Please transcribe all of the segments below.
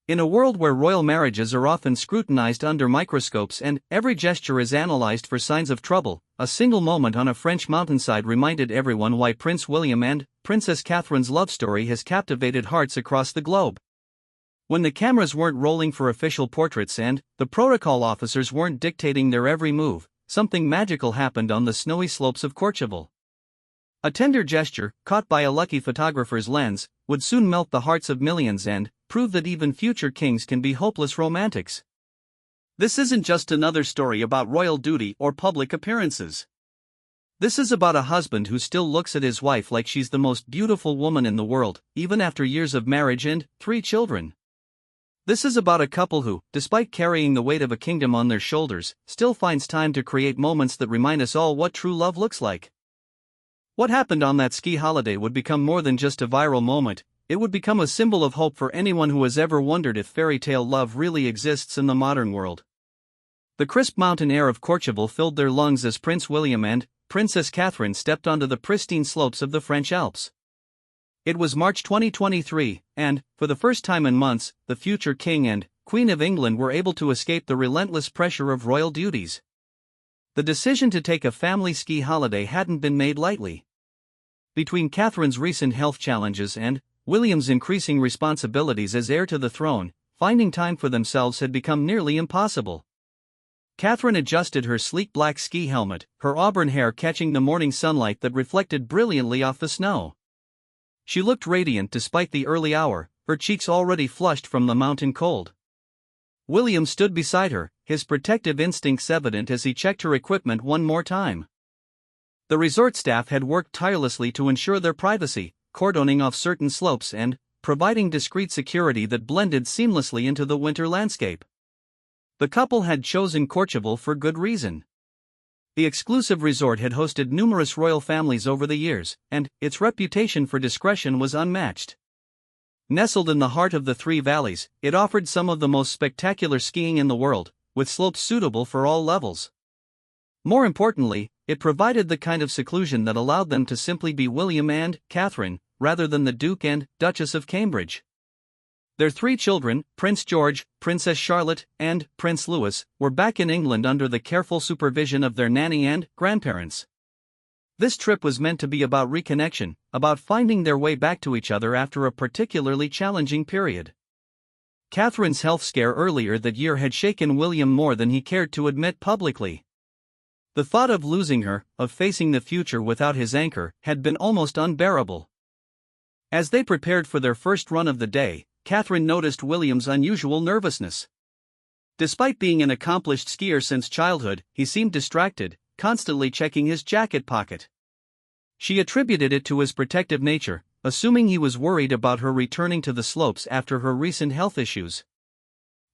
In a world where royal marriages are often scrutinized under microscopes and every gesture is analyzed for signs of trouble, a single moment on a French mountainside reminded everyone why Prince William and Princess Catherine's love story has captivated hearts across the globe. When the cameras weren't rolling for official portraits and the protocol officers weren't dictating their every move, something magical happened on the snowy slopes of Courchevel. A tender gesture, caught by a lucky photographer's lens, would soon melt the hearts of millions and prove that even future kings can be hopeless romantics. This isn't just another story about royal duty or public appearances. This is about a husband who still looks at his wife like she's the most beautiful woman in the world, even after years of marriage and 3 children. This is about a couple who, despite carrying the weight of a kingdom on their shoulders, still finds time to create moments that remind us all what true love looks like. What happened on that ski holiday would become more than just a viral moment. It would become a symbol of hope for anyone who has ever wondered if fairy tale love really exists in the modern world. The crisp mountain air of Courchevel filled their lungs as Prince William and Princess Catherine stepped onto the pristine slopes of the French Alps. It was March 2023, and, for the first time in months, the future King and Queen of England were able to escape the relentless pressure of royal duties. The decision to take a family ski holiday hadn't been made lightly. Between Catherine's recent health challenges and William's increasing responsibilities as heir to the throne, finding time for themselves had become nearly impossible. Catherine adjusted her sleek black ski helmet, her auburn hair catching the morning sunlight that reflected brilliantly off the snow. She looked radiant despite the early hour, her cheeks already flushed from the mountain cold. William stood beside her, his protective instincts evident as he checked her equipment one more time. The resort staff had worked tirelessly to ensure their privacy, cordoning off certain slopes and providing discreet security that blended seamlessly into the winter landscape. The couple had chosen Courchevel for good reason. The exclusive resort had hosted numerous royal families over the years, and its reputation for discretion was unmatched. Nestled in the heart of the 3 valleys, it offered some of the most spectacular skiing in the world, with slopes suitable for all levels. More importantly, it provided the kind of seclusion that allowed them to simply be William and Catherine, rather than the Duke and Duchess of Cambridge. Their 3 children, Prince George, Princess Charlotte, and Prince Louis, were back in England under the careful supervision of their nanny and grandparents. This trip was meant to be about reconnection, about finding their way back to each other after a particularly challenging period. Catherine's health scare earlier that year had shaken William more than he cared to admit publicly. The thought of losing her, of facing the future without his anchor, had been almost unbearable. As they prepared for their first run of the day, Catherine noticed William's unusual nervousness. Despite being an accomplished skier since childhood, he seemed distracted, constantly checking his jacket pocket. She attributed it to his protective nature, assuming he was worried about her returning to the slopes after her recent health issues.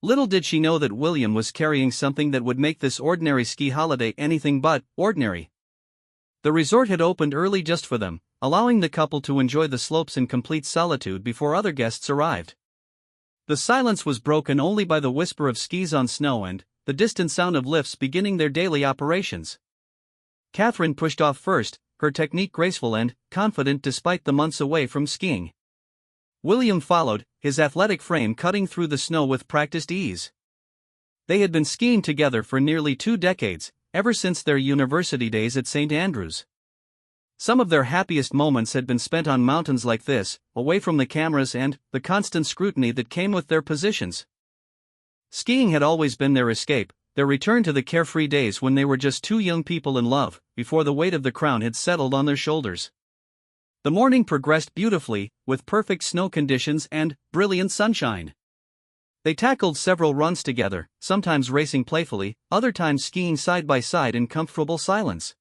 Little did she know that William was carrying something that would make this ordinary ski holiday anything but ordinary. The resort had opened early just for them, allowing the couple to enjoy the slopes in complete solitude before other guests arrived. The silence was broken only by the whisper of skis on snow and the distant sound of lifts beginning their daily operations. Catherine pushed off first, her technique graceful and confident despite the months away from skiing. William followed, his athletic frame cutting through the snow with practiced ease. They had been skiing together for nearly 2 decades, ever since their university days at St. Andrews. Some of their happiest moments had been spent on mountains like this, away from the cameras and the constant scrutiny that came with their positions. Skiing had always been their escape, their return to the carefree days when they were just 2 young people in love, before the weight of the crown had settled on their shoulders. The morning progressed beautifully, with perfect snow conditions and brilliant sunshine. They tackled several runs together, sometimes racing playfully, other times skiing side by side in comfortable silence.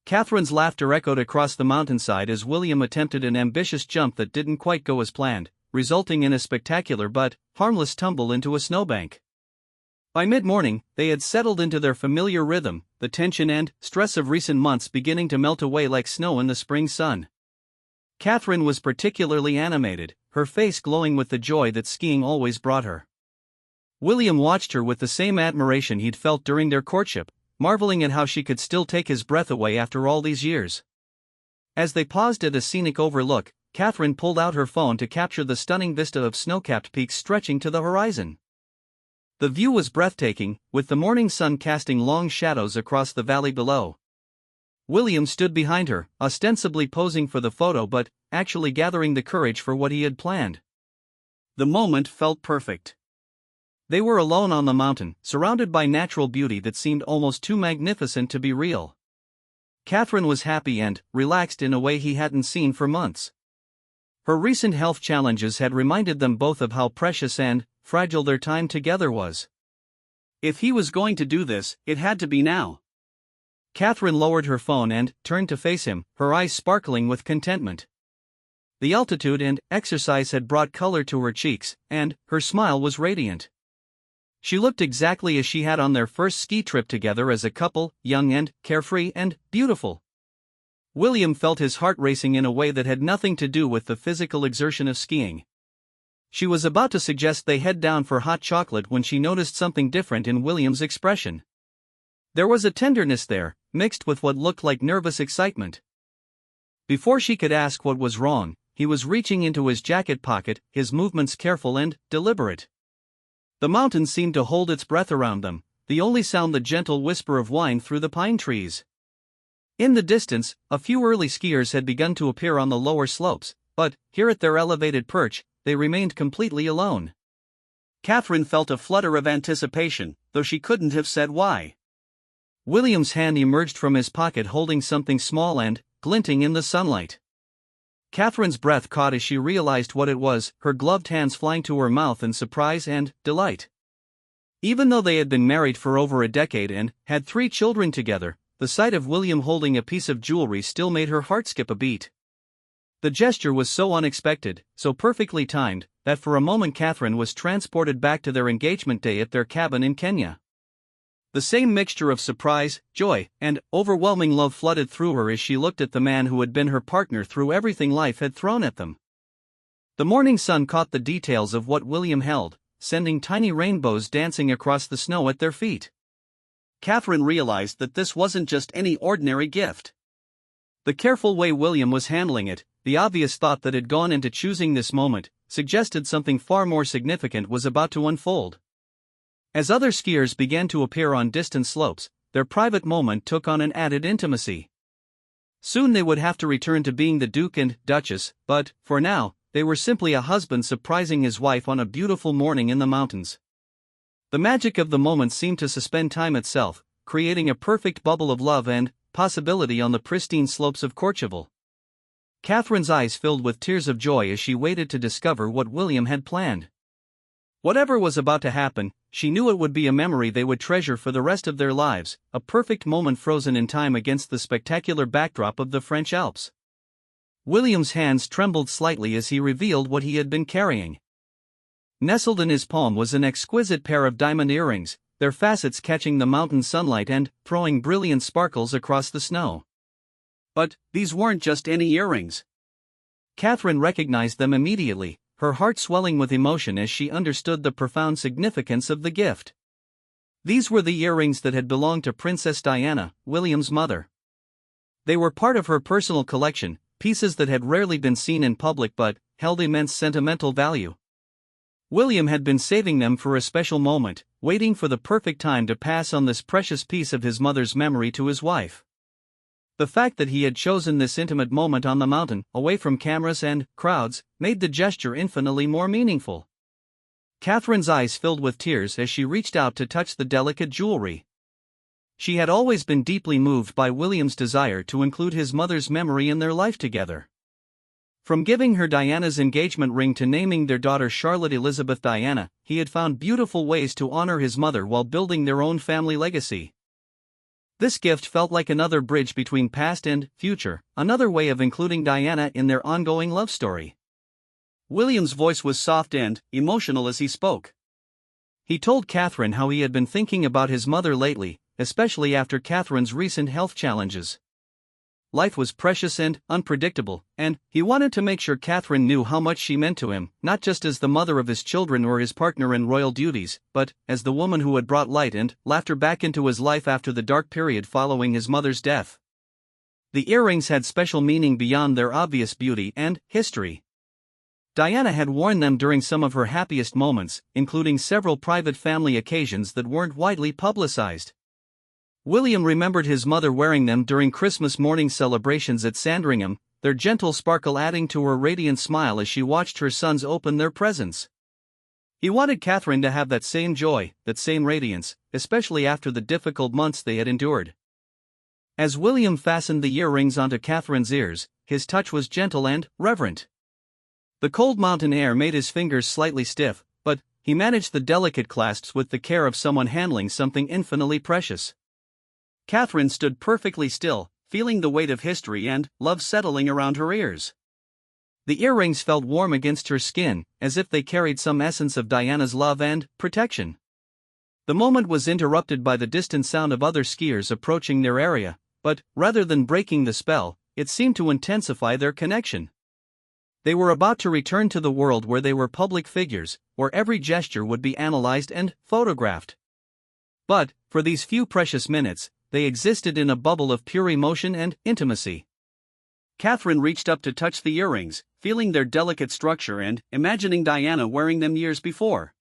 Catherine's laughter echoed across the mountainside as William attempted an ambitious jump that didn't quite go as planned, resulting in a spectacular but harmless tumble into a snowbank. By mid-morning, they had settled into their familiar rhythm, the tension and stress of recent months beginning to melt away like snow in the spring sun. Catherine was particularly animated, her face glowing with the joy that skiing always brought her. William watched her with the same admiration he'd felt during their courtship, marveling at how she could still take his breath away after all these years. As they paused at a scenic overlook, Catherine pulled out her phone to capture the stunning vista of snow-capped peaks stretching to the horizon. The view was breathtaking, with the morning sun casting long shadows across the valley below. William stood behind her, ostensibly posing for the photo but actually gathering the courage for what he had planned. The moment felt perfect. They were alone on the mountain, surrounded by natural beauty that seemed almost too magnificent to be real. Catherine was happy and relaxed in a way he hadn't seen for months. Her recent health challenges had reminded them both of how precious and fragile their time together was. If he was going to do this, it had to be now. Catherine lowered her phone and turned to face him, her eyes sparkling with contentment. The altitude and exercise had brought color to her cheeks, and her smile was radiant. She looked exactly as she had on their first ski trip together as a couple, young and carefree and beautiful. William felt his heart racing in a way that had nothing to do with the physical exertion of skiing. She was about to suggest they head down for hot chocolate when she noticed something different in William's expression. There was a tenderness there, mixed with what looked like nervous excitement. Before she could ask what was wrong, he was reaching into his jacket pocket, his movements careful and deliberate. The mountain seemed to hold its breath around them, the only sound the gentle whisper of wind through the pine trees. In the distance, a few early skiers had begun to appear on the lower slopes, but, here at their elevated perch, they remained completely alone. Catherine felt a flutter of anticipation, though she couldn't have said why. William's hand emerged from his pocket holding something small and glinting in the sunlight. Catherine's breath caught as she realized what it was, her gloved hands flying to her mouth in surprise and delight. Even though they had been married for over a decade and had 3 children together, the sight of William holding a piece of jewelry still made her heart skip a beat. The gesture was so unexpected, so perfectly timed, that for a moment Catherine was transported back to their engagement day at their cabin in Kenya. The same mixture of surprise, joy, and overwhelming love flooded through her as she looked at the man who had been her partner through everything life had thrown at them. The morning sun caught the details of what William held, sending tiny rainbows dancing across the snow at their feet. Catherine realized that this wasn't just any ordinary gift. The careful way William was handling it, the obvious thought that had gone into choosing this moment, suggested something far more significant was about to unfold. As other skiers began to appear on distant slopes, their private moment took on an added intimacy. Soon they would have to return to being the Duke and Duchess, but, for now, they were simply a husband surprising his wife on a beautiful morning in the mountains. The magic of the moment seemed to suspend time itself, creating a perfect bubble of love and possibility on the pristine slopes of Courchevel. Catherine's eyes filled with tears of joy as she waited to discover what William had planned. Whatever was about to happen, she knew it would be a memory they would treasure for the rest of their lives, a perfect moment frozen in time against the spectacular backdrop of the French Alps. William's hands trembled slightly as he revealed what he had been carrying. Nestled in his palm was an exquisite pair of diamond earrings, their facets catching the mountain sunlight and throwing brilliant sparkles across the snow. But these weren't just any earrings. Catherine recognized them immediately, her heart swelling with emotion as she understood the profound significance of the gift. These were the earrings that had belonged to Princess Diana, William's mother. They were part of her personal collection, pieces that had rarely been seen in public but held immense sentimental value. William had been saving them for a special moment, waiting for the perfect time to pass on this precious piece of his mother's memory to his wife. The fact that he had chosen this intimate moment on the mountain, away from cameras and crowds, made the gesture infinitely more meaningful. Catherine's eyes filled with tears as she reached out to touch the delicate jewelry. She had always been deeply moved by William's desire to include his mother's memory in their life together. From giving her Diana's engagement ring to naming their daughter Charlotte Elizabeth Diana, he had found beautiful ways to honor his mother while building their own family legacy. This gift felt like another bridge between past and future, another way of including Diana in their ongoing love story. William's voice was soft and emotional as he spoke. He told Catherine how he had been thinking about his mother lately, especially after Catherine's recent health challenges. Life was precious and unpredictable, and he wanted to make sure Catherine knew how much she meant to him, not just as the mother of his children or his partner in royal duties, but as the woman who had brought light and laughter back into his life after the dark period following his mother's death. The earrings had special meaning beyond their obvious beauty and history. Diana had worn them during some of her happiest moments, including several private family occasions that weren't widely publicized. William remembered his mother wearing them during Christmas morning celebrations at Sandringham, their gentle sparkle adding to her radiant smile as she watched her sons open their presents. He wanted Catherine to have that same joy, that same radiance, especially after the difficult months they had endured. As William fastened the earrings onto Catherine's ears, his touch was gentle and reverent. The cold mountain air made his fingers slightly stiff, but he managed the delicate clasps with the care of someone handling something infinitely precious. Catherine stood perfectly still, feeling the weight of history and love settling around her ears. The earrings felt warm against her skin, as if they carried some essence of Diana's love and protection. The moment was interrupted by the distant sound of other skiers approaching their area, but rather than breaking the spell, it seemed to intensify their connection. They were about to return to the world where they were public figures, where every gesture would be analyzed and photographed. But, for these few precious minutes, they existed in a bubble of pure emotion and intimacy. Catherine reached up to touch the earrings, feeling their delicate structure and imagining Diana wearing them years before.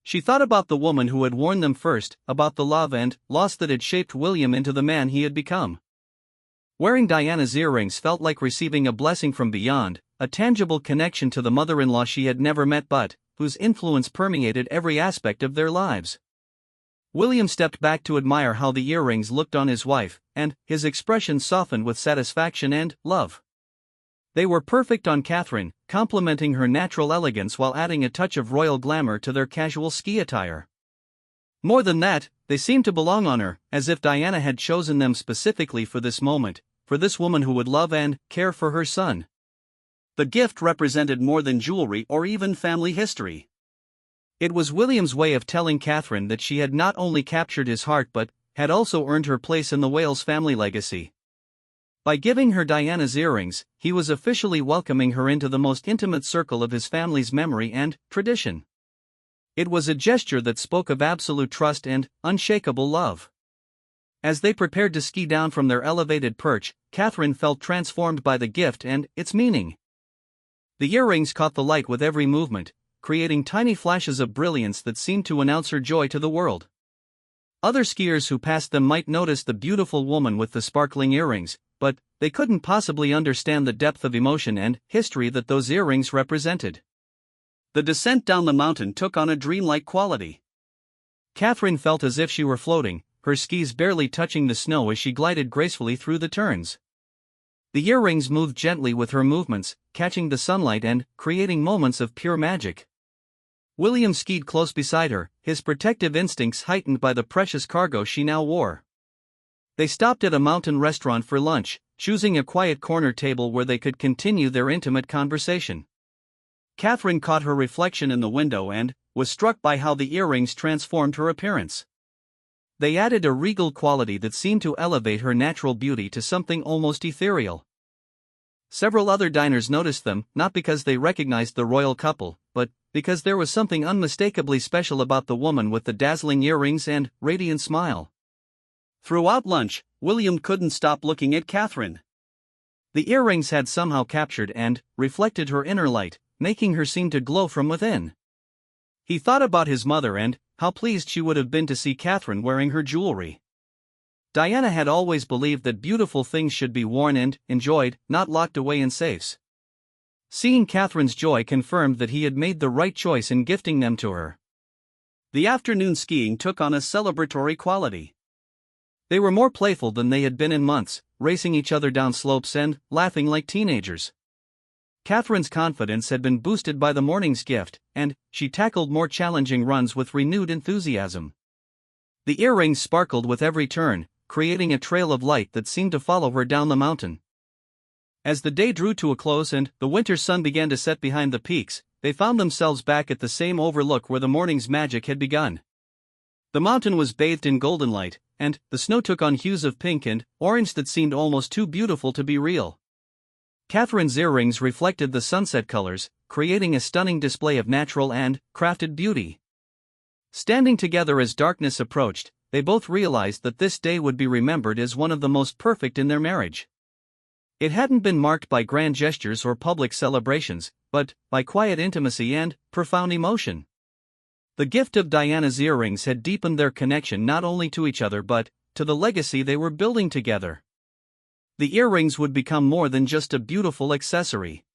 She thought about the woman who had worn them first, about the love and loss that had shaped William into the man he had become. Wearing Diana's earrings felt like receiving a blessing from beyond, a tangible connection to the mother-in-law she had never met but whose influence permeated every aspect of their lives. William stepped back to admire how the earrings looked on his wife, and his expression softened with satisfaction and love. They were perfect on Catherine, complementing her natural elegance while adding a touch of royal glamour to their casual ski attire. More than that, they seemed to belong on her, as if Diana had chosen them specifically for this moment, for this woman who would love and care for her son. The gift represented more than jewelry or even family history. It was William's way of telling Catherine that she had not only captured his heart but had also earned her place in the Wales family legacy. By giving her Diana's earrings, he was officially welcoming her into the most intimate circle of his family's memory and tradition. It was a gesture that spoke of absolute trust and unshakable love. As they prepared to ski down from their elevated perch, Catherine felt transformed by the gift and its meaning. The earrings caught the light with every movement, creating tiny flashes of brilliance that seemed to announce her joy to the world. Other skiers who passed them might notice the beautiful woman with the sparkling earrings, but they couldn't possibly understand the depth of emotion and history that those earrings represented. The descent down the mountain took on a dreamlike quality. Catherine felt as if she were floating, her skis barely touching the snow as she glided gracefully through the turns. The earrings moved gently with her movements, catching the sunlight and creating moments of pure magic. William skied close beside her, his protective instincts heightened by the precious cargo she now wore. They stopped at a mountain restaurant for lunch, choosing a quiet corner table where they could continue their intimate conversation. Catherine caught her reflection in the window and was struck by how the earrings transformed her appearance. They added a regal quality that seemed to elevate her natural beauty to something almost ethereal. Several other diners noticed them, not because they recognized the royal couple, but because there was something unmistakably special about the woman with the dazzling earrings and radiant smile. Throughout lunch, William couldn't stop looking at Catherine. The earrings had somehow captured and reflected her inner light, making her seem to glow from within. He thought about his mother and how pleased she would have been to see Catherine wearing her jewelry. Diana had always believed that beautiful things should be worn and enjoyed, not locked away in safes. Seeing Catherine's joy confirmed that he had made the right choice in gifting them to her. The afternoon skiing took on a celebratory quality. They were more playful than they had been in months, racing each other down slopes and laughing like teenagers. Catherine's confidence had been boosted by the morning's gift, and she tackled more challenging runs with renewed enthusiasm. The earrings sparkled with every turn, creating a trail of light that seemed to follow her down the mountain. As the day drew to a close and the winter sun began to set behind the peaks, they found themselves back at the same overlook where the morning's magic had begun. The mountain was bathed in golden light, and the snow took on hues of pink and orange that seemed almost too beautiful to be real. Catherine's earrings reflected the sunset colors, creating a stunning display of natural and crafted beauty. Standing together as darkness approached, they both realized that this day would be remembered as one of the most perfect in their marriage. It hadn't been marked by grand gestures or public celebrations, but by quiet intimacy and profound emotion. The gift of Diana's earrings had deepened their connection not only to each other but to the legacy they were building together. The earrings would become more than just a beautiful accessory.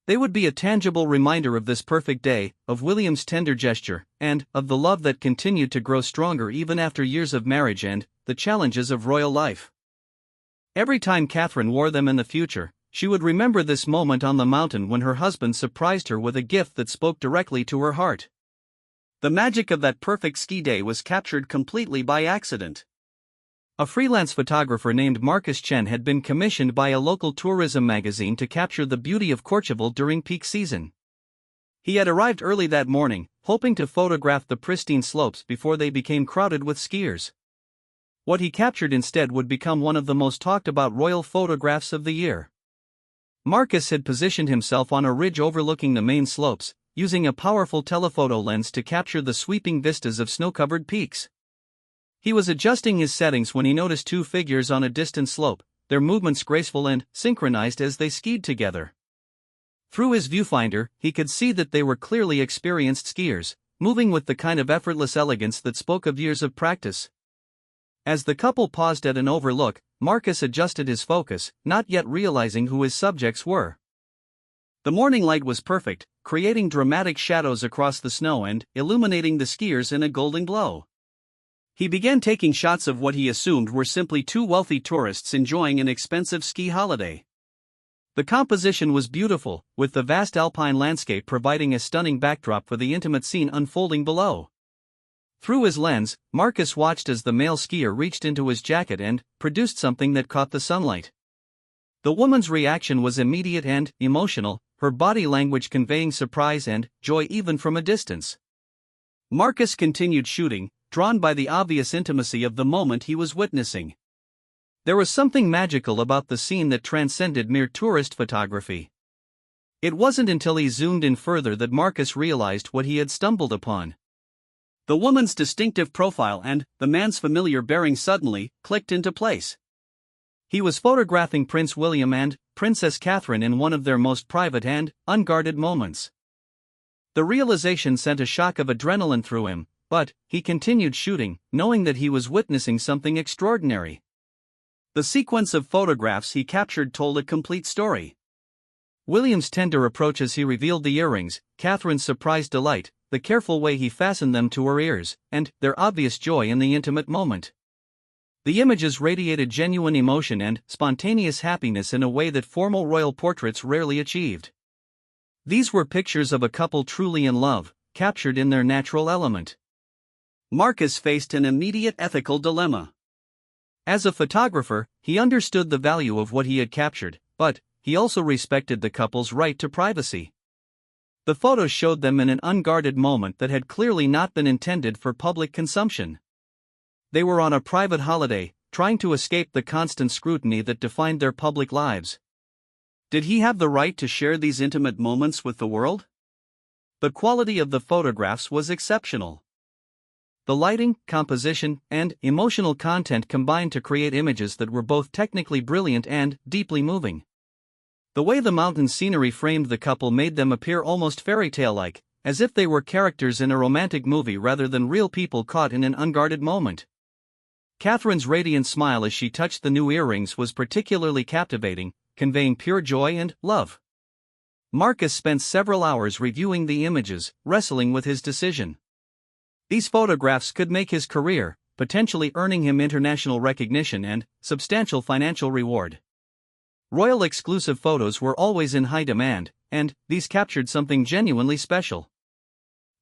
They would be a tangible reminder of this perfect day, of William's tender gesture, and of the love that continued to grow stronger even after years of marriage and the challenges of royal life. Every time Catherine wore them in the future, she would remember this moment on the mountain when her husband surprised her with a gift that spoke directly to her heart. The magic of that perfect ski day was captured completely by accident. A freelance photographer named Marcus Chen had been commissioned by a local tourism magazine to capture the beauty of Courchevel during peak season. He had arrived early that morning, hoping to photograph the pristine slopes before they became crowded with skiers. What he captured instead would become one of the most talked about royal photographs of the year. Marcus had positioned himself on a ridge overlooking the main slopes, using a powerful telephoto lens to capture the sweeping vistas of snow-covered peaks. He was adjusting his settings when he noticed two figures on a distant slope, their movements graceful and synchronized as they skied together. Through his viewfinder, he could see that they were clearly experienced skiers, moving with the kind of effortless elegance that spoke of years of practice. As the couple paused at an overlook, Marcus adjusted his focus, not yet realizing who his subjects were. The morning light was perfect, creating dramatic shadows across the snow and illuminating the skiers in a golden glow. He began taking shots of what he assumed were simply two wealthy tourists enjoying an expensive ski holiday. The composition was beautiful, with the vast alpine landscape providing a stunning backdrop for the intimate scene unfolding below. Through his lens, Marcus watched as the male skier reached into his jacket and produced something that caught the sunlight. The woman's reaction was immediate and emotional, her body language conveying surprise and joy even from a distance. Marcus continued shooting, drawn by the obvious intimacy of the moment he was witnessing. There was something magical about the scene that transcended mere tourist photography. It wasn't until he zoomed in further that Marcus realized what he had stumbled upon. The woman's distinctive profile and the man's familiar bearing suddenly clicked into place. He was photographing Prince William and Princess Catherine in one of their most private and unguarded moments. The realization sent a shock of adrenaline through him, but he continued shooting, knowing that he was witnessing something extraordinary. The sequence of photographs he captured told a complete story. William's tender approach as he revealed the earrings, Catherine's surprised delight, the careful way he fastened them to her ears, and their obvious joy in the intimate moment. The images radiated genuine emotion and spontaneous happiness in a way that formal royal portraits rarely achieved. These were pictures of a couple truly in love, captured in their natural element. Marcus faced an immediate ethical dilemma. As a photographer, he understood the value of what he had captured, but he also respected the couple's right to privacy. The photos showed them in an unguarded moment that had clearly not been intended for public consumption. They were on a private holiday, trying to escape the constant scrutiny that defined their public lives. Did he have the right to share these intimate moments with the world? The quality of the photographs was exceptional. The lighting, composition, and emotional content combined to create images that were both technically brilliant and deeply moving. The way the mountain scenery framed the couple made them appear almost fairy tale-like, as if they were characters in a romantic movie rather than real people caught in an unguarded moment. Catherine's radiant smile as she touched the new earrings was particularly captivating, conveying pure joy and love. Marcus spent several hours reviewing the images, wrestling with his decision. These photographs could make his career, potentially earning him international recognition and substantial financial reward. Royal exclusive photos were always in high demand, and these captured something genuinely special.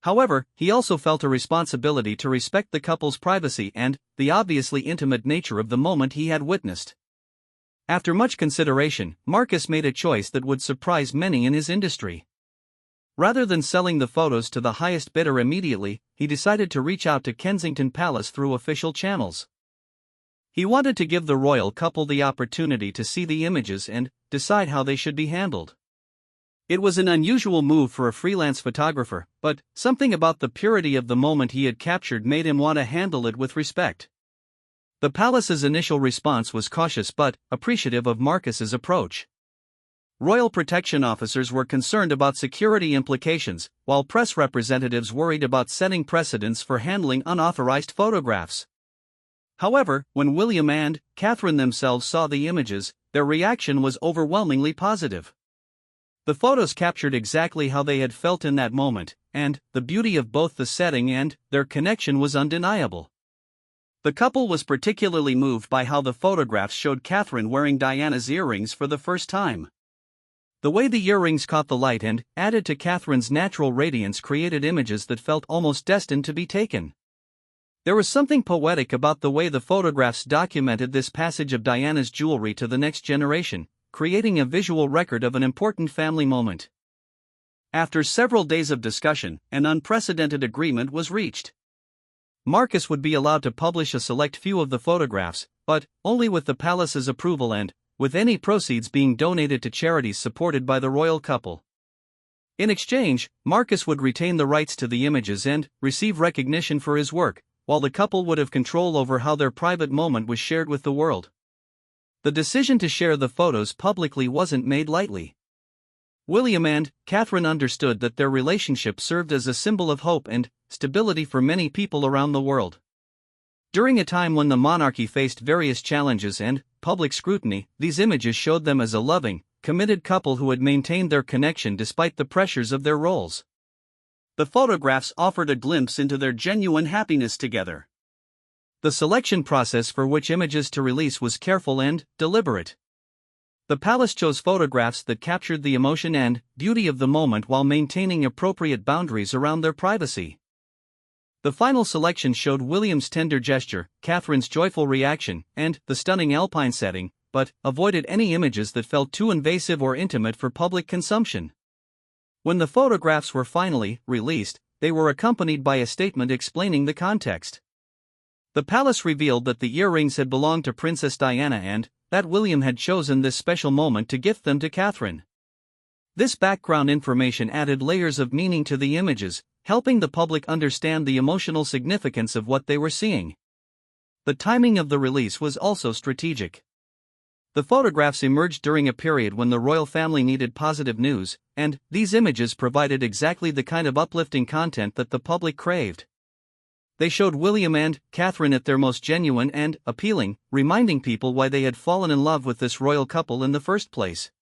However, he also felt a responsibility to respect the couple's privacy and the obviously intimate nature of the moment he had witnessed. After much consideration, Marcus made a choice that would surprise many in his industry. Rather than selling the photos to the highest bidder immediately, he decided to reach out to Kensington Palace through official channels. He wanted to give the royal couple the opportunity to see the images and decide how they should be handled. It was an unusual move for a freelance photographer, but something about the purity of the moment he had captured made him want to handle it with respect. The palace's initial response was cautious but appreciative of Marcus's approach. Royal protection officers were concerned about security implications, while press representatives worried about setting precedents for handling unauthorized photographs. However, when William and Catherine themselves saw the images, their reaction was overwhelmingly positive. The photos captured exactly how they had felt in that moment, and the beauty of both the setting and their connection was undeniable. The couple was particularly moved by how the photographs showed Catherine wearing Diana's earrings for the first time. The way the earrings caught the light and added to Catherine's natural radiance created images that felt almost destined to be taken. There was something poetic about the way the photographs documented this passage of Diana's jewelry to the next generation, creating a visual record of an important family moment. After several days of discussion, an unprecedented agreement was reached. Marcus would be allowed to publish a select few of the photographs, but only with the palace's approval and with any proceeds being donated to charities supported by the royal couple. In exchange, Marcus would retain the rights to the images and receive recognition for his work, while the couple would have control over how their private moment was shared with the world. The decision to share the photos publicly wasn't made lightly. William and Catherine understood that their relationship served as a symbol of hope and stability for many people around the world. During a time when the monarchy faced various challenges and public scrutiny, these images showed them as a loving, committed couple who had maintained their connection despite the pressures of their roles. The photographs offered a glimpse into their genuine happiness together. The selection process for which images to release was careful and deliberate. The palace chose photographs that captured the emotion and beauty of the moment while maintaining appropriate boundaries around their privacy. The final selection showed William's tender gesture, Catherine's joyful reaction, and the stunning alpine setting, but avoided any images that felt too invasive or intimate for public consumption. When the photographs were finally released, they were accompanied by a statement explaining the context. The palace revealed that the earrings had belonged to Princess Diana and that William had chosen this special moment to gift them to Catherine. This background information added layers of meaning to the images, helping the public understand the emotional significance of what they were seeing. The timing of the release was also strategic. The photographs emerged during a period when the royal family needed positive news, and these images provided exactly the kind of uplifting content that the public craved. They showed William and Catherine at their most genuine and appealing, reminding people why they had fallen in love with this royal couple in the first place.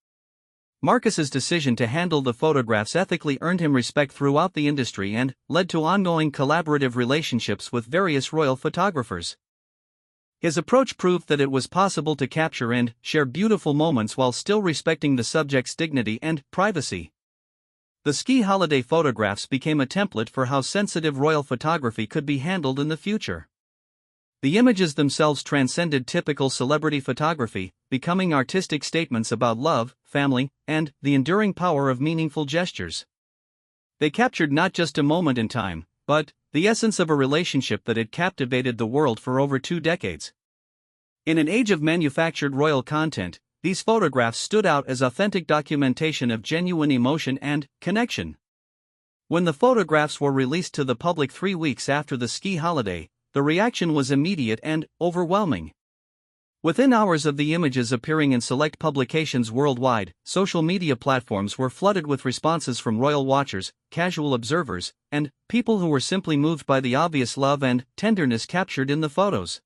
Marcus's decision to handle the photographs ethically earned him respect throughout the industry and led to ongoing collaborative relationships with various royal photographers. His approach proved that it was possible to capture and share beautiful moments while still respecting the subject's dignity and privacy. The ski holiday photographs became a template for how sensitive royal photography could be handled in the future. The images themselves transcended typical celebrity photography, becoming artistic statements about love, family, and the enduring power of meaningful gestures. They captured not just a moment in time, but the essence of a relationship that had captivated the world for over 2 decades. In an age of manufactured royal content, these photographs stood out as authentic documentation of genuine emotion and connection. When the photographs were released to the public 3 weeks after the ski holiday, the reaction was immediate and overwhelming. Within hours of the images appearing in select publications worldwide, social media platforms were flooded with responses from royal watchers, casual observers, and people who were simply moved by the obvious love and tenderness captured in the photos.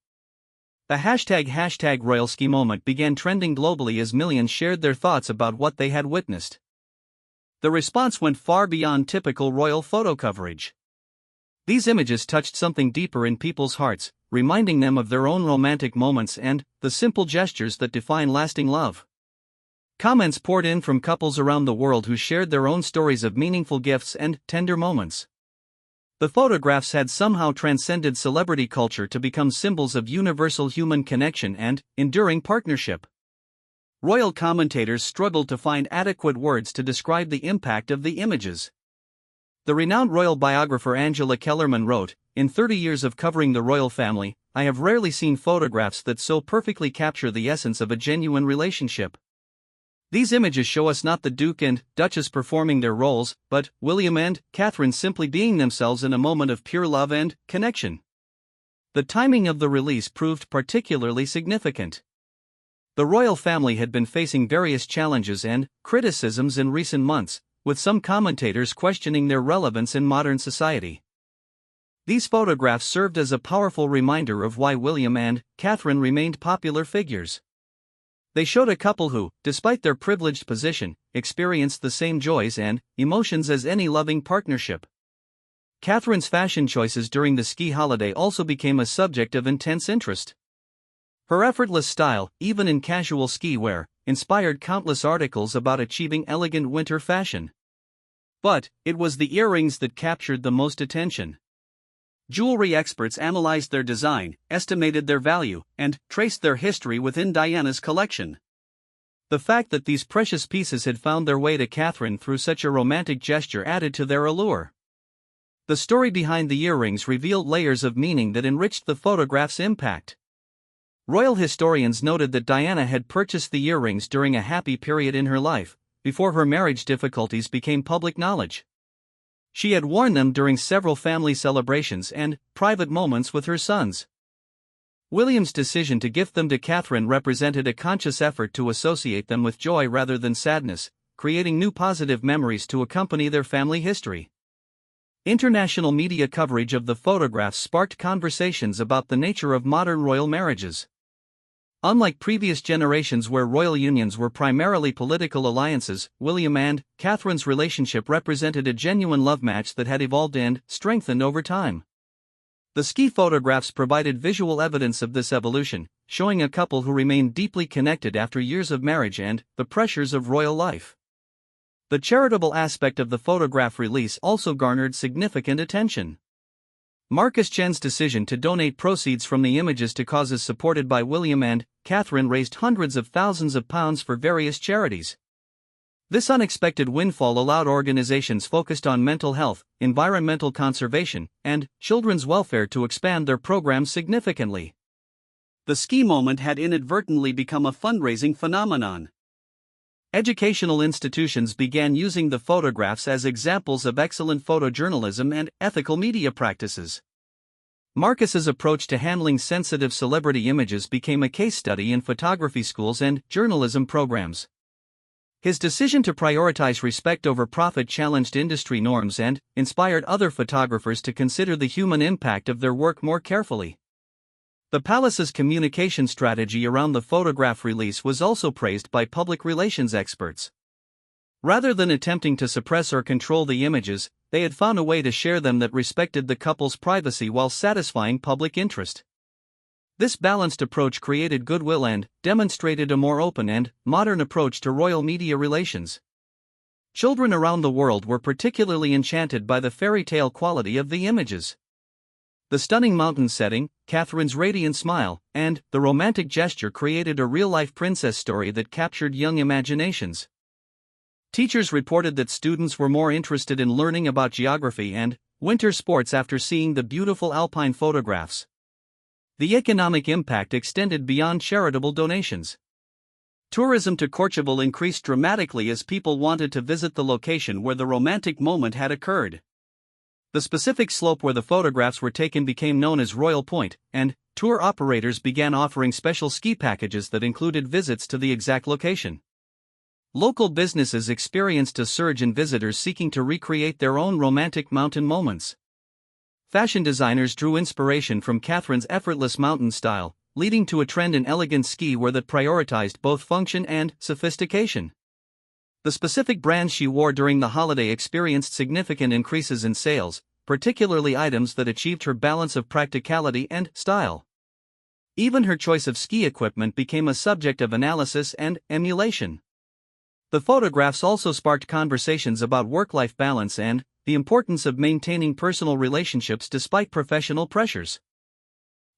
The hashtag royalski moment began trending globally as millions shared their thoughts about what they had witnessed. The response went far beyond typical royal photo coverage. These images touched something deeper in people's hearts, reminding them of their own romantic moments and the simple gestures that define lasting love. Comments poured in from couples around the world who shared their own stories of meaningful gifts and tender moments. The photographs had somehow transcended celebrity culture to become symbols of universal human connection and enduring partnership. Royal commentators struggled to find adequate words to describe the impact of the images. The renowned royal biographer Angela Kellerman wrote, "In 30 years of covering the royal family, I have rarely seen photographs that so perfectly capture the essence of a genuine relationship. These images show us not the Duke and Duchess performing their roles, but William and Catherine simply being themselves in a moment of pure love and connection." The timing of the release proved particularly significant. The royal family had been facing various challenges and criticisms in recent months, with some commentators questioning their relevance in modern society. These photographs served as a powerful reminder of why William and Catherine remained popular figures. They showed a couple who, despite their privileged position, experienced the same joys and emotions as any loving partnership. Catherine's fashion choices during the ski holiday also became a subject of intense interest. Her effortless style, even in casual ski wear, inspired countless articles about achieving elegant winter fashion. But it was the earrings that captured the most attention. Jewelry experts analyzed their design, estimated their value, and traced their history within Diana's collection. The fact that these precious pieces had found their way to Catherine through such a romantic gesture added to their allure. The story behind the earrings revealed layers of meaning that enriched the photograph's impact. Royal historians noted that Diana had purchased the earrings during a happy period in her life, before her marriage difficulties became public knowledge. She had worn them during several family celebrations and private moments with her sons. William's decision to gift them to Catherine represented a conscious effort to associate them with joy rather than sadness, creating new positive memories to accompany their family history. International media coverage of the photographs sparked conversations about the nature of modern royal marriages. Unlike previous generations where royal unions were primarily political alliances, William and Catherine's relationship represented a genuine love match that had evolved and strengthened over time. The ski photographs provided visual evidence of this evolution, showing a couple who remained deeply connected after years of marriage and the pressures of royal life. The charitable aspect of the photograph release also garnered significant attention. Marcus Chen's decision to donate proceeds from the images to causes supported by William and Catherine raised hundreds of thousands of pounds for various charities. This unexpected windfall allowed organizations focused on mental health, environmental conservation, and children's welfare to expand their programs significantly. The ski moment had inadvertently become a fundraising phenomenon. Educational institutions began using the photographs as examples of excellent photojournalism and ethical media practices. Marcus's approach to handling sensitive celebrity images became a case study in photography schools and journalism programs. His decision to prioritize respect over profit challenged industry norms and inspired other photographers to consider the human impact of their work more carefully. The palace's communication strategy around the photograph release was also praised by public relations experts. Rather than attempting to suppress or control the images, they had found a way to share them that respected the couple's privacy while satisfying public interest. This balanced approach created goodwill and demonstrated a more open and modern approach to royal media relations. Children around the world were particularly enchanted by the fairy tale quality of the images. The stunning mountain setting, Catherine's radiant smile, and the romantic gesture created a real-life princess story that captured young imaginations. Teachers reported that students were more interested in learning about geography and winter sports after seeing the beautiful alpine photographs. The economic impact extended beyond charitable donations. Tourism to Courchevel increased dramatically as people wanted to visit the location where the romantic moment had occurred. The specific slope where the photographs were taken became known as Royal Point, and tour operators began offering special ski packages that included visits to the exact location. Local businesses experienced a surge in visitors seeking to recreate their own romantic mountain moments. Fashion designers drew inspiration from Catherine's effortless mountain style, leading to a trend in elegant ski wear that prioritized both function and sophistication. The specific brands she wore during the holiday experienced significant increases in sales, particularly items that achieved her balance of practicality and style. Even her choice of ski equipment became a subject of analysis and emulation. The photographs also sparked conversations about work-life balance and the importance of maintaining personal relationships despite professional pressures.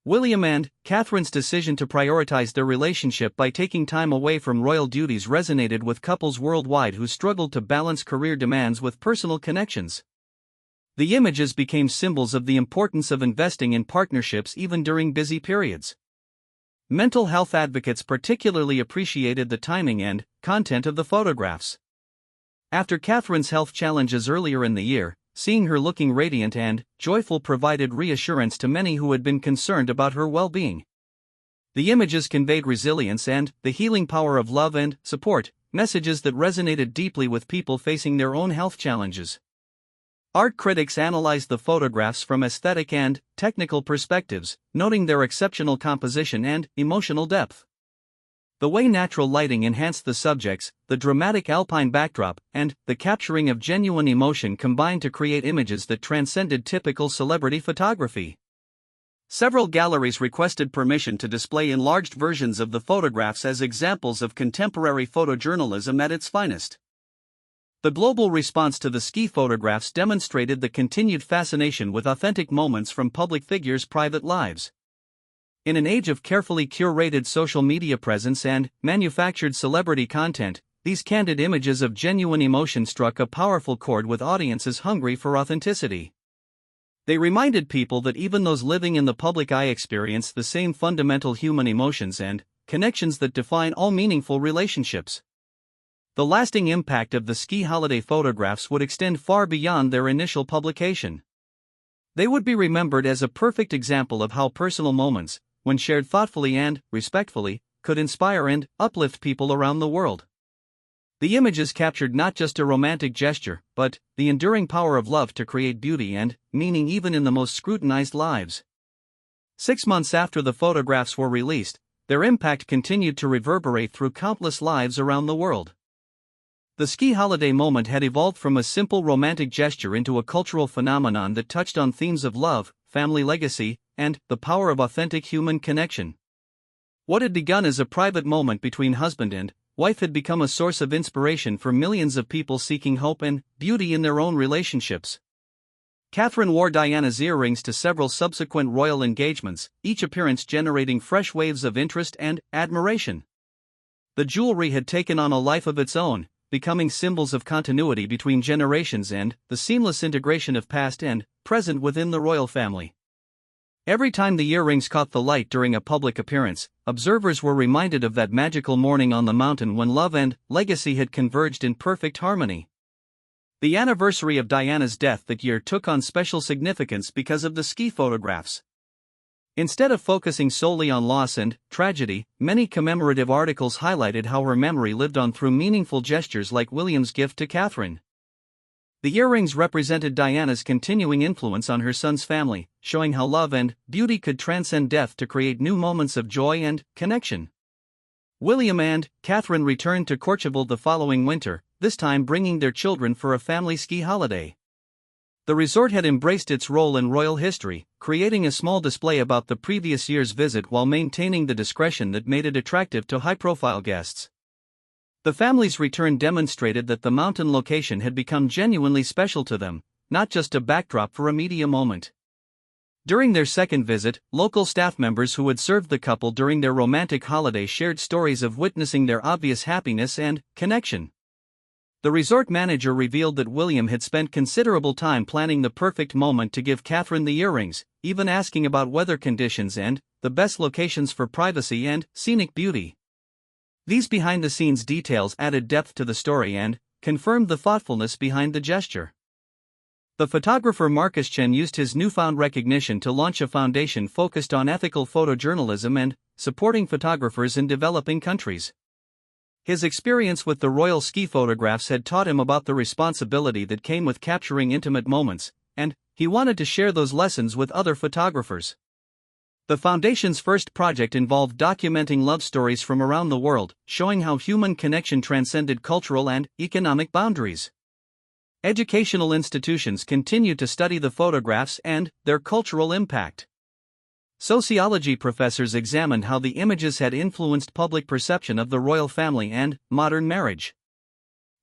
William and Catherine's decision to prioritize their relationship by taking time away from royal duties resonated with couples worldwide who struggled to balance career demands with personal connections. The images became symbols of the importance of investing in partnerships even during busy periods. Mental health advocates particularly appreciated the timing and content of the photographs. After Catherine's health challenges earlier in the year, seeing her looking radiant and joyful provided reassurance to many who had been concerned about her well-being. The images conveyed resilience and the healing power of love and support, messages that resonated deeply with people facing their own health challenges. Art critics analyzed the photographs from aesthetic and technical perspectives, noting their exceptional composition and emotional depth. The way natural lighting enhanced the subjects, the dramatic alpine backdrop, and the capturing of genuine emotion combined to create images that transcended typical celebrity photography. Several galleries requested permission to display enlarged versions of the photographs as examples of contemporary photojournalism at its finest. The global response to the ski photographs demonstrated the continued fascination with authentic moments from public figures' private lives. In an age of carefully curated social media presence and manufactured celebrity content, these candid images of genuine emotion struck a powerful chord with audiences hungry for authenticity. They reminded people that even those living in the public eye experience the same fundamental human emotions and connections that define all meaningful relationships. The lasting impact of the ski holiday photographs would extend far beyond their initial publication. They would be remembered as a perfect example of how personal moments, when shared thoughtfully and respectfully, could inspire and uplift people around the world. The images captured not just a romantic gesture, but the enduring power of love to create beauty and meaning even in the most scrutinized lives. 6 months after the photographs were released, their impact continued to reverberate through countless lives around the world. The ski holiday moment had evolved from a simple romantic gesture into a cultural phenomenon that touched on themes of love, family legacy, and the power of authentic human connection. What had begun as a private moment between husband and wife had become a source of inspiration for millions of people seeking hope and beauty in their own relationships. Catherine wore Diana's earrings to several subsequent royal engagements, each appearance generating fresh waves of interest and admiration. The jewelry had taken on a life of its own, becoming symbols of continuity between generations and the seamless integration of past and present within the royal family. Every time the earrings caught the light during a public appearance, observers were reminded of that magical morning on the mountain when love and legacy had converged in perfect harmony. The anniversary of Diana's death that year took on special significance because of the ski photographs. Instead of focusing solely on loss and tragedy, many commemorative articles highlighted how her memory lived on through meaningful gestures like William's gift to Catherine. The earrings represented Diana's continuing influence on her son's family, showing how love and beauty could transcend death to create new moments of joy and connection. William and Catherine returned to Courchevel the following winter, this time bringing their children for a family ski holiday. The resort had embraced its role in royal history, creating a small display about the previous year's visit while maintaining the discretion that made it attractive to high-profile guests. The family's return demonstrated that the mountain location had become genuinely special to them, not just a backdrop for a media moment. During their second visit, local staff members who had served the couple during their romantic holiday shared stories of witnessing their obvious happiness and connection. The resort manager revealed that William had spent considerable time planning the perfect moment to give Catherine the earrings, even asking about weather conditions and the best locations for privacy and scenic beauty. These behind-the-scenes details added depth to the story and confirmed the thoughtfulness behind the gesture. The photographer Marcus Chen used his newfound recognition to launch a foundation focused on ethical photojournalism and supporting photographers in developing countries. His experience with the royal ski photographs had taught him about the responsibility that came with capturing intimate moments, and he wanted to share those lessons with other photographers. The Foundation's first project involved documenting love stories from around the world, showing how human connection transcended cultural and economic boundaries. Educational institutions continued to study the photographs and their cultural impact. Sociology professors examined how the images had influenced public perception of the royal family and modern marriage.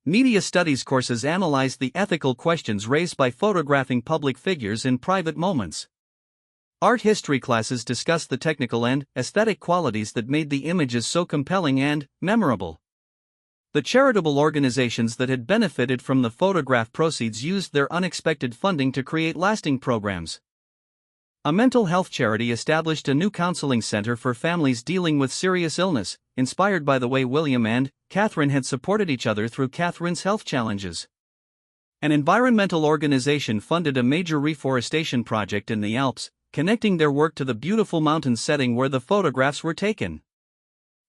Media studies courses analyzed the ethical questions raised by photographing public figures in private moments. Art history classes discussed the technical and aesthetic qualities that made the images so compelling and memorable. The charitable organizations that had benefited from the photograph proceeds used their unexpected funding to create lasting programs. A mental health charity established a new counseling center for families dealing with serious illness, inspired by the way William and Catherine had supported each other through Catherine's health challenges. An environmental organization funded a major reforestation project in the Alps, connecting their work to the beautiful mountain setting where the photographs were taken.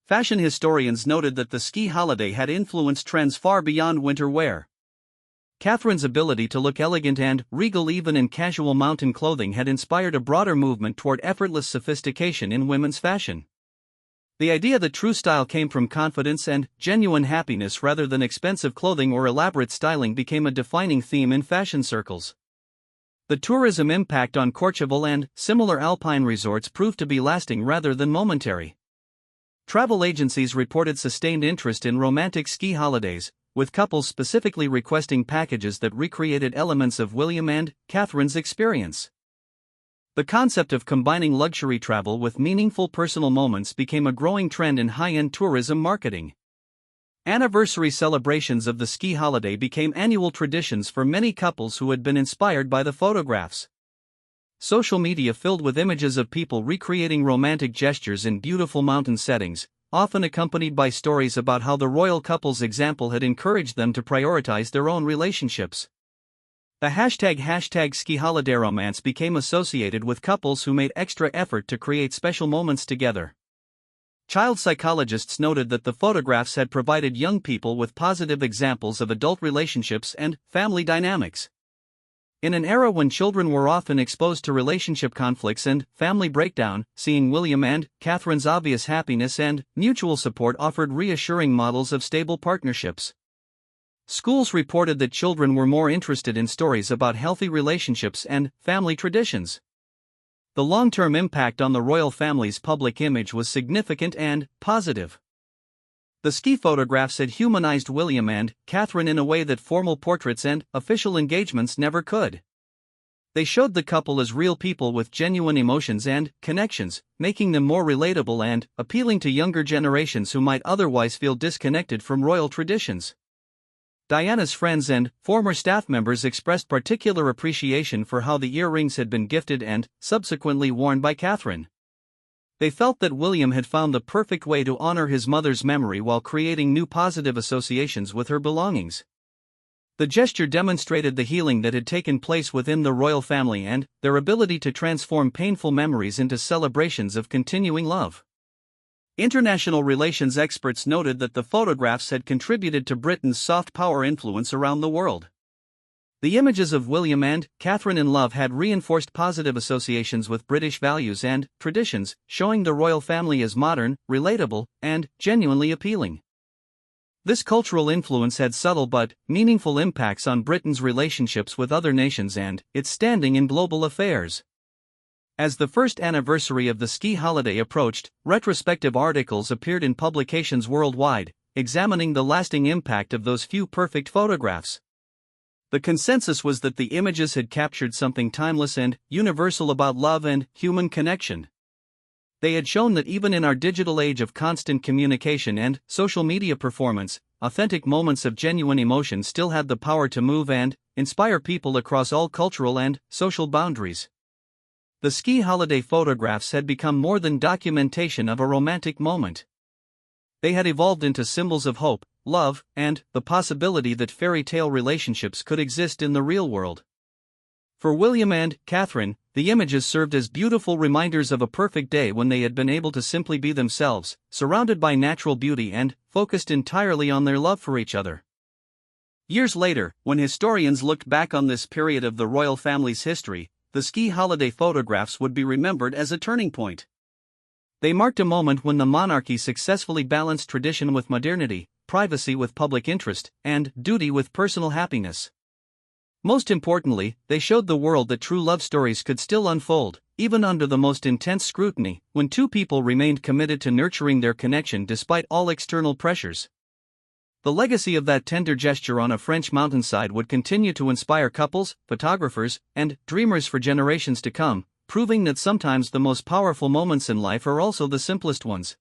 Fashion historians noted that the ski holiday had influenced trends far beyond winter wear. Catherine's ability to look elegant and regal even in casual mountain clothing had inspired a broader movement toward effortless sophistication in women's fashion. The idea that true style came from confidence and genuine happiness rather than expensive clothing or elaborate styling became a defining theme in fashion circles. The tourism impact on Courchevel and similar alpine resorts proved to be lasting rather than momentary. Travel agencies reported sustained interest in romantic ski holidays, with couples specifically requesting packages that recreated elements of William and Catherine's experience. The concept of combining luxury travel with meaningful personal moments became a growing trend in high-end tourism marketing. Anniversary celebrations of the ski holiday became annual traditions for many couples who had been inspired by the photographs. Social media filled with images of people recreating romantic gestures in beautiful mountain settings, often accompanied by stories about how the royal couple's example had encouraged them to prioritize their own relationships. The hashtag #SkiHolidayRomance became associated with couples who made extra effort to create special moments together. Child psychologists noted that the photographs had provided young people with positive examples of adult relationships and family dynamics. In an era when children were often exposed to relationship conflicts and family breakdown, seeing William and Catherine's obvious happiness and mutual support offered reassuring models of stable partnerships. Schools reported that children were more interested in stories about healthy relationships and family traditions. The long-term impact on the royal family's public image was significant and positive. The ski photographs had humanized William and Catherine in a way that formal portraits and official engagements never could. They showed the couple as real people with genuine emotions and connections, making them more relatable and appealing to younger generations who might otherwise feel disconnected from royal traditions. Diana's friends and former staff members expressed particular appreciation for how the earrings had been gifted and subsequently worn by Catherine. They felt that William had found the perfect way to honor his mother's memory while creating new positive associations with her belongings. The gesture demonstrated the healing that had taken place within the royal family and their ability to transform painful memories into celebrations of continuing love. International relations experts noted that the photographs had contributed to Britain's soft power influence around the world. The images of William and Catherine in love had reinforced positive associations with British values and traditions, showing the royal family as modern, relatable, and genuinely appealing. This cultural influence had subtle but meaningful impacts on Britain's relationships with other nations and its standing in global affairs. As the first anniversary of the ski holiday approached, retrospective articles appeared in publications worldwide, examining the lasting impact of those few perfect photographs. The consensus was that the images had captured something timeless and universal about love and human connection. They had shown that even in our digital age of constant communication and social media performance, authentic moments of genuine emotion still had the power to move and inspire people across all cultural and social boundaries. The ski holiday photographs had become more than documentation of a romantic moment. They had evolved into symbols of hope, love, and the possibility that fairy tale relationships could exist in the real world. For William and Catherine, the images served as beautiful reminders of a perfect day when they had been able to simply be themselves, surrounded by natural beauty and focused entirely on their love for each other. Years later, when historians looked back on this period of the royal family's history, the ski holiday photographs would be remembered as a turning point. They marked a moment when the monarchy successfully balanced tradition with modernity, privacy with public interest, and duty with personal happiness. Most importantly, they showed the world that true love stories could still unfold, even under the most intense scrutiny, when two people remained committed to nurturing their connection despite all external pressures. The legacy of that tender gesture on a French mountainside would continue to inspire couples, photographers, and dreamers for generations to come, proving that sometimes the most powerful moments in life are also the simplest ones.